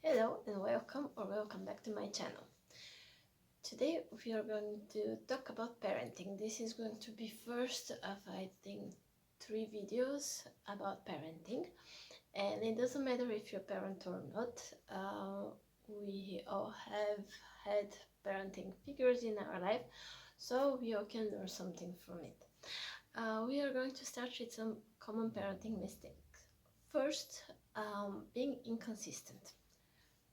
Hello and welcome back to my channel. Today we are going to talk about parenting. This is going to be first of I think 3 videos about parenting, and it doesn't matter if you're a parent or not. We all have had parenting figures in our life, so we all can learn something from it. We are going to start with some common parenting mistakes. First, being inconsistent.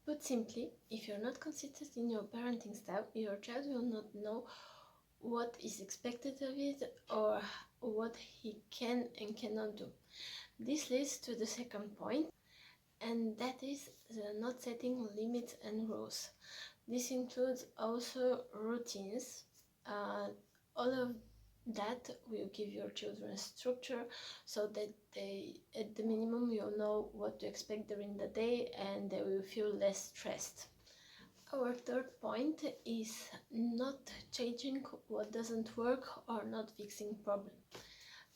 Put simply, if you're not consistent in your parenting style, your child will not know what is expected of it or what he can and cannot do. This leads to the second point, and that is the not setting limits and rules. This includes also routines. All of that will give your children structure so that they, at the minimum, will know what to expect during the day and they will feel less stressed. Our third point is not changing what doesn't work or not fixing problems.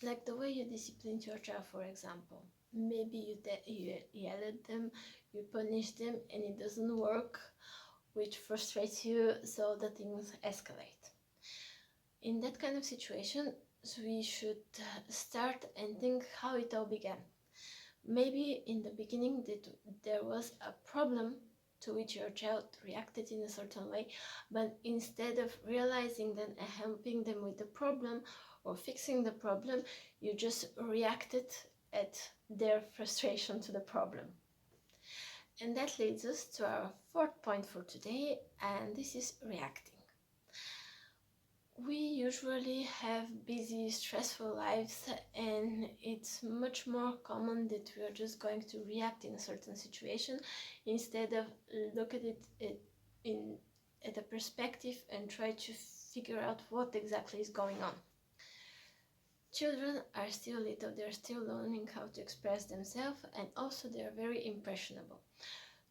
Like the way you discipline your child, for example. Maybe you yell at them, you punish them, and it doesn't work, which frustrates you, so the things escalate. In that kind of situation, we should start and think how it all began. Maybe in the beginning there was a problem to which your child reacted in a certain way, but instead of realizing them and helping them with the problem or fixing the problem, you just reacted at their frustration to the problem. And that leads us to our fourth point for today, and this is reacting. We usually have busy, stressful lives, and it's much more common that we are just going to react in a certain situation instead of look at it at a perspective and try to figure out what exactly is going on. Children are still little, they're still learning how to express themselves, and also they're very impressionable.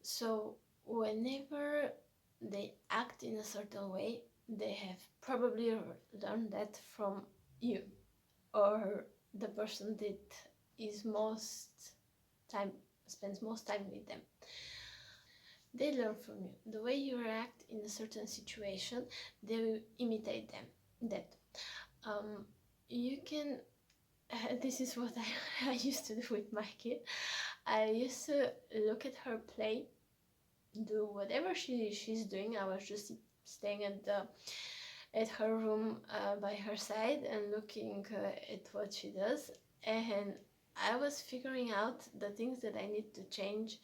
So whenever they act in a certain way, they have probably learned that from you or the person that spends most time with them. They learn from you. The way you react in a certain situation, they will imitate that. You can this is what I used to do with my kid. I used to look at her play, do whatever she's doing. I was just staying at her room by her side and looking at what she does, and I was figuring out the things that I need to change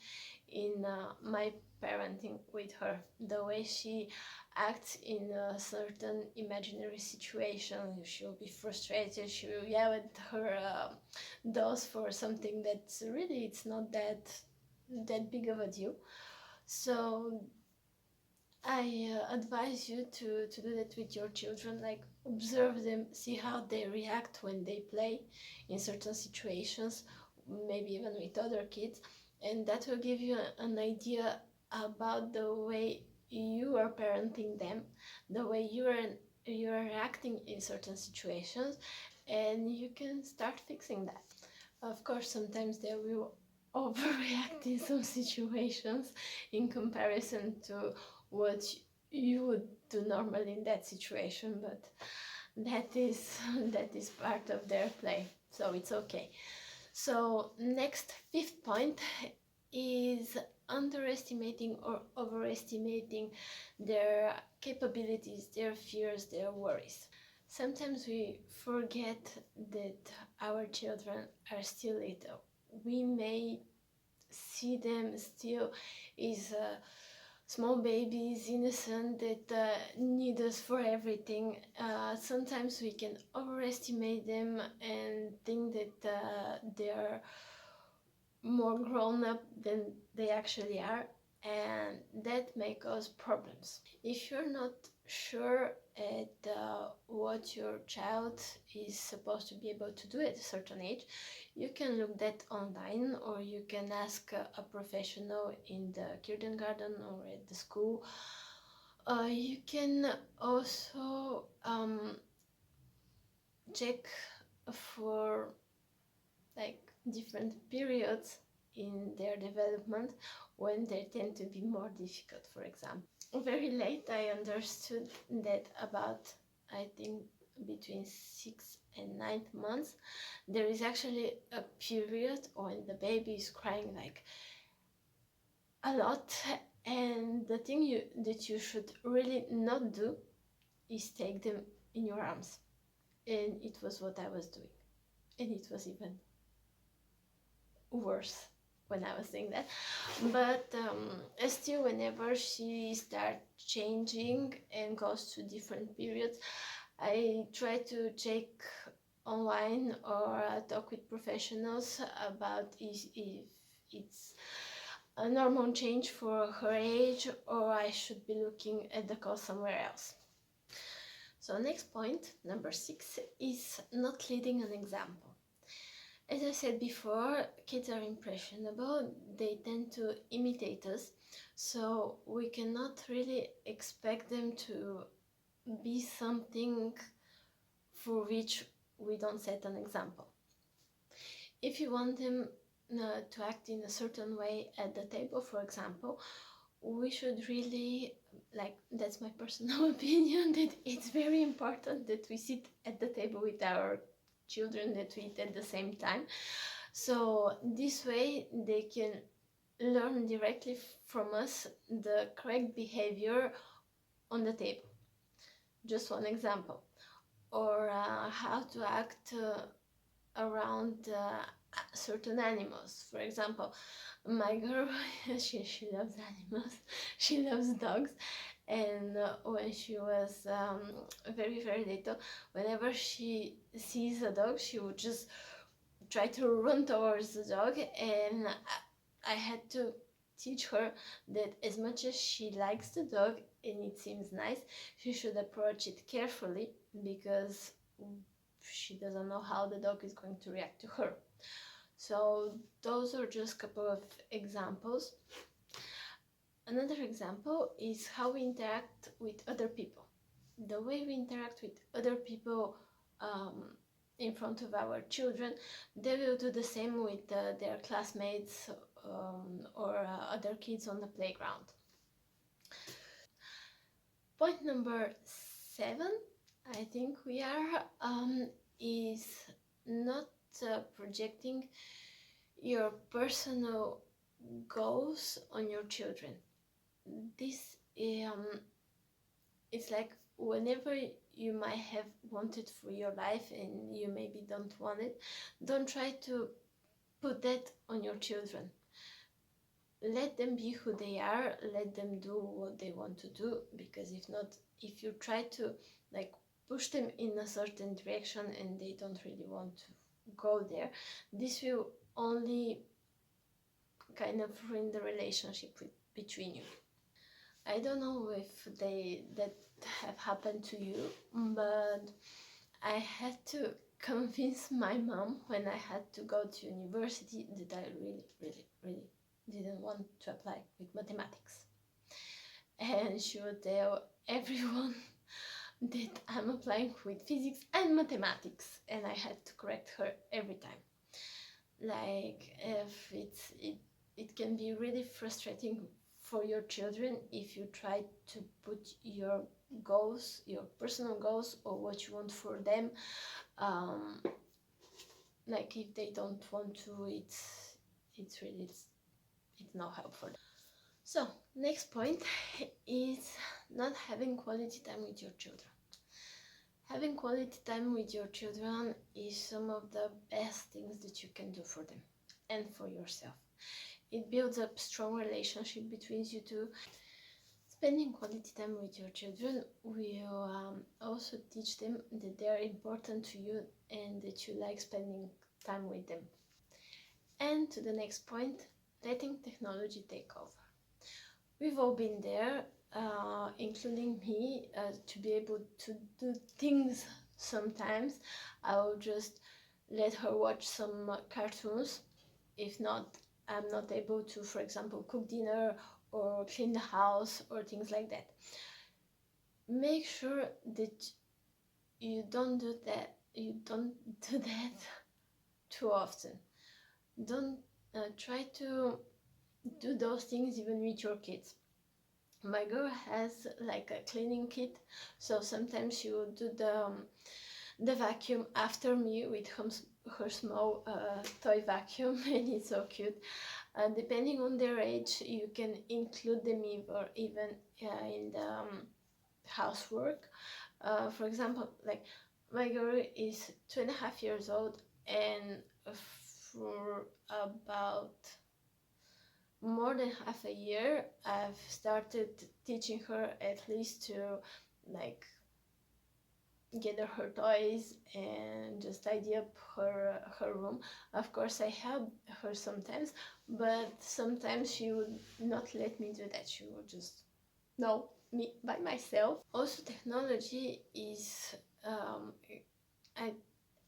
in my parenting with her. The way she acts in a certain imaginary situation, she'll be frustrated, she will yell at her dolls for something that's really, it's not that big of a deal. So I advise you to do that with your children, like observe them, see how they react when they play in certain situations, maybe even with other kids, and that will give you an idea about the way you are parenting them, the way you are reacting in certain situations, and you can start fixing that. Of course, sometimes they will overreact in some situations in comparison to what you would do normally in that situation, but that is part of their play, so it's okay. So next, fifth point is underestimating or overestimating their capabilities, their fears, their worries. Sometimes we forget that our children are still little. We may see them still as small babies, innocent, that need us for everything. Sometimes we can overestimate them and think that they're more grown up than they actually are, and that may cause problems. If you're not sure at what your child is supposed to be able to do at a certain age, you can look that online, or you can ask a professional in the kindergarten or at the school. You can also check for like different periods in their development when they tend to be more difficult, for example. Very late I understood that about, I think, between 6 and 9 months, there is actually a period when the baby is crying like a lot, and the thing that you should really not do is take them in your arms. And it was what I was doing, and it was even worse when I was doing that. But still, whenever she starts changing and goes to different periods, I try to check online or talk with professionals about if it's a normal change for her age, or I should be looking at the cause somewhere else. So next point, number 6, is not leading an example. As I said before, kids are impressionable, they tend to imitate us, so we cannot really expect them to be something for which we don't set an example. If you want them to act in a certain way at the table, for example, we should really, like, that's my personal opinion, that it's very important that we sit at the table with our children, that we eat at the same time. So this way they can learn directly from us the correct behavior on the table. Just one example. Or how to act around certain animals. For example, my girl, she loves animals, she loves dogs, and when she was very little, whenever she sees a dog, she would just try to run towards the dog, and I had to teach her that as much as she likes the dog and it seems nice, she should approach it carefully, because she doesn't know how the dog is going to react to her. So those are just a couple of examples. Another example is how we interact with other people. The way we interact with other people in front of our children, they will do the same with their classmates or other kids on the playground. Point number 7, I think we are, is not projecting your personal goals on your children. This it's like whenever you might have wanted for your life and you maybe don't want it, don't try to put that on your children. Let them be who they are, let them do what they want to do, because if not, if you try to like push them in a certain direction and they don't really want to go there, this will only kind of ruin the relationship between you. I don't know if that have happened to you, but I had to convince my mom when I had to go to university that I really didn't want to apply with mathematics. And she would tell everyone that I'm applying with physics and mathematics, and I had to correct her every time. Like, if it can be really frustrating for your children if you try to put your goals, your personal goals, or what you want for them, like if they don't want to, it's no help for them. So next point is not having quality time with your children. Having quality time with your children is some of the best things that you can do for them and for yourself. It builds up strong relationship between you two. Spending quality time with your children will also teach them that they are important to you and that you like spending time with them. And to the next point, letting technology take over. We've all been there, including me, to be able to do things sometimes. I'll just let her watch some cartoons. If not, I'm not able to, for example, cook dinner or clean the house or things like that. Make sure that you don't do that too often. Don't try to do those things even with your kids. My girl has like a cleaning kit, so sometimes she will do the vacuum after me with her small toy vacuum, and it's so cute. Depending on their age, you can include them even in the housework. For example, like my girl is 2.5 years old, and for about more than half a year, I've started teaching her at least to like gather her toys and just tidy up her room. Of course, I help her sometimes, but sometimes she would not let me do that. She would just no me by myself. Also, technology is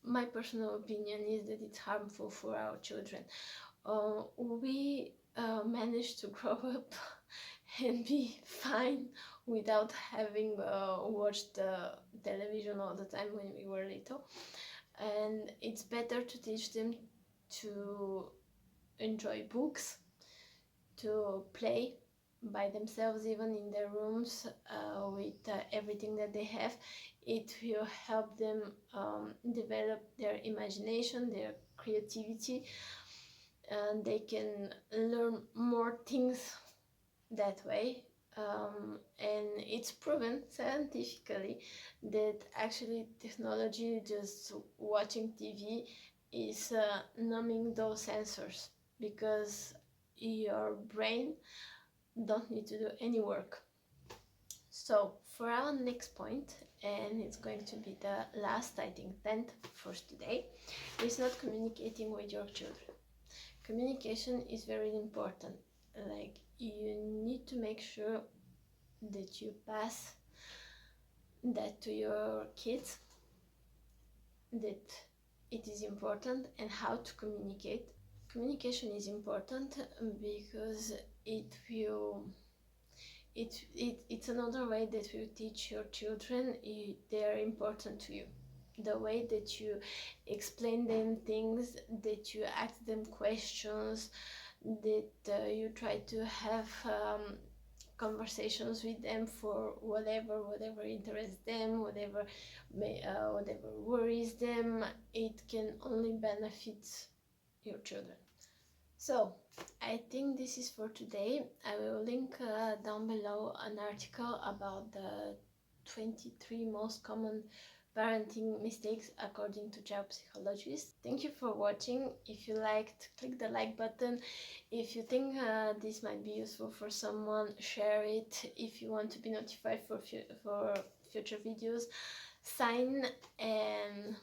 my personal opinion is that it's harmful for our children. We managed to grow up and be fine without having watched television all the time when we were little, and it's better to teach them to enjoy books, to play by themselves even in their rooms with everything that they have. It will help them develop their imagination, their creativity, and they can learn more things that way. And it's proven scientifically that actually technology, just watching TV, is numbing those sensors, because your brain don't need to do any work. So for our next point, and it's going to be the last, I think 10th for today, is not communicating with your children. Communication is very important. Like, you need to make sure that you pass that to your kids, that it is important, and how to communicate. Communication is important because it's another way that will teach your children they are important to you. The way that you explain them things, that you ask them questions, that you try to have conversations with them for whatever interests them, whatever worries them, it can only benefit your children. So I think this is for today. I will link down below an article about the 23 most common parenting mistakes according to child psychologists. Thank you for watching. If you liked, click the like button. If you think this might be useful for someone, share it. If you want to be notified for future videos, sign. And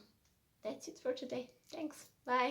that's it for today. Thanks. Bye.